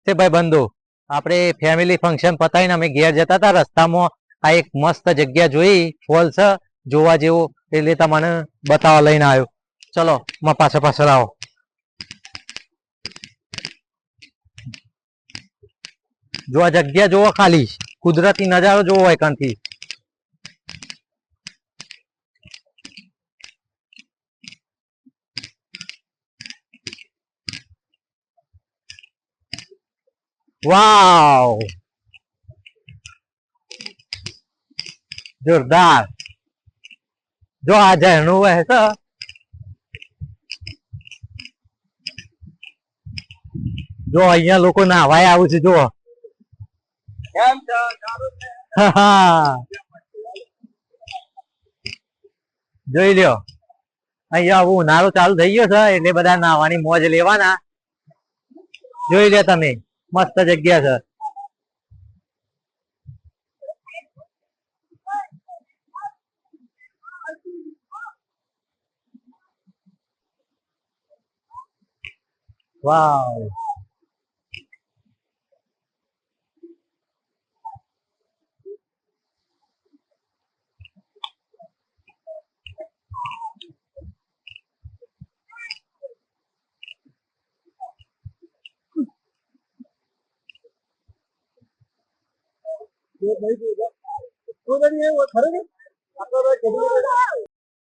તે ભાઈ બંધુ આપણે ફેમિલી ફંક્શન પતાવીને અમે ઘેર જતા હતા, રસ્તામાં આ એક મસ્ત જગ્યા જોઈ, ફોલ્સ જોવા જેવું, એટલે તમને બતાવવા લઈને આવ્યો. ચલો માં પાછળ પાછળ આવો. જો આ જગ્યા જોવો, ખાલી કુદરતી નજારો જોવો હોય કાંથી. વાવ, જોરદાર. જો આ ઝરણું વહે છે, જો અહીંયા લોકો નાહવાય આવું છે. જો જોઈ લ્યો, અહીંયા આવું ઉનાળો ચાલુ થઈ ગયો છે એટલે બધા નાહવાની મોજ લેવાના. જોઈ લ્યો તમે, મસ્ત જગ્યા છે. વાવ,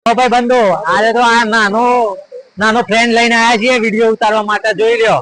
ભાઈ બંધુ, આજે તો આ નાનો નાનો ફ્રેન્ડ લઈને આવ્યા છીએ વિડીયો ઉતારવા માટે. જોઈ લ્યો.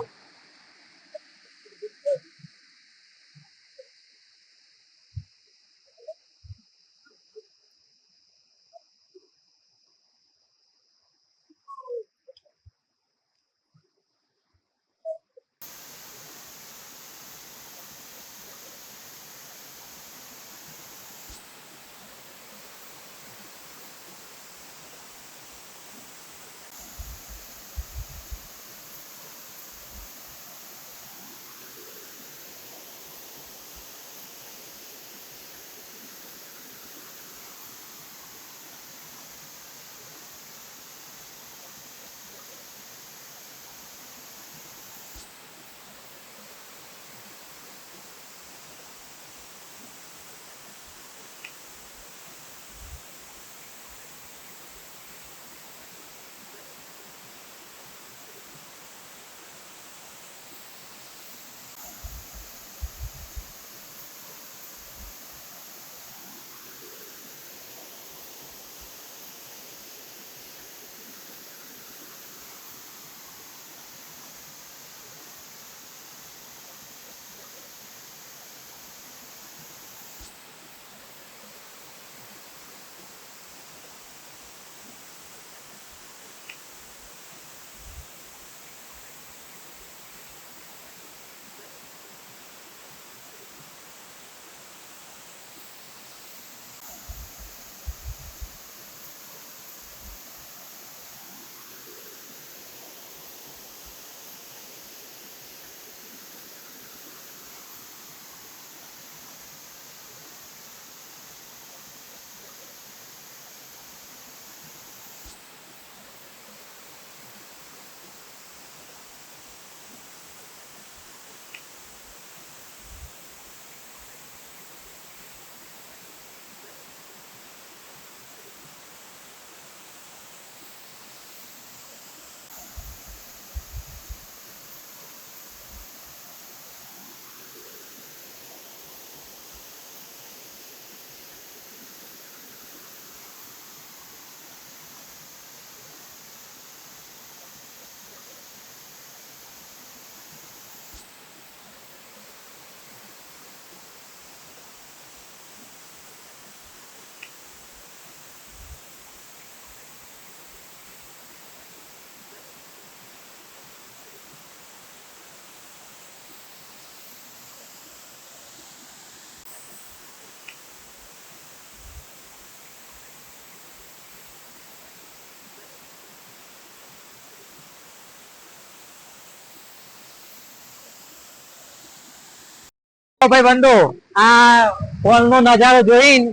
ભાઈ બંધુ, આ ફોન નો નજારો જોઈને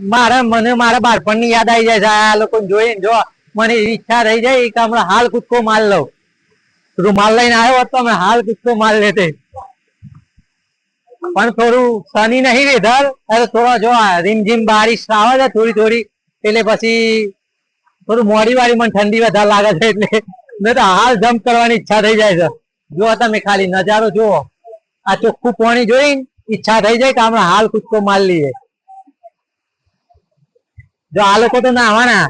મને મારા બાળપણ ની યાદ આવી જાય છે. આ લોકો જોઈને જો મને ઈચ્છા રહી જાય કે હમણાં હાલ કૂદકો માર લઉં. રૂમાલ લઈને આવ્યો હોત તો અમે હાલ કૂદકો માર લેતે. પણ થોડું શનિ નહીં વેધર થોડો જો રીમઝીમ બારિશ આવે છે થોડી થોડી એટલે પછી થોડું મોડી વાળી મને ઠંડી વધારે લાગે છે એટલે મેં તો હાલ જમ્પ કરવાની ઈચ્છા થઈ જાય છે. જો તમે ખાલી નજારો જુઓ, આ ચોખ્ખું પાણી જોઈને ઈચ્છા થઈ જાય કે આપણે હાલ કૂદકો માર લઈએ. જો આ લોકો તો નાવાના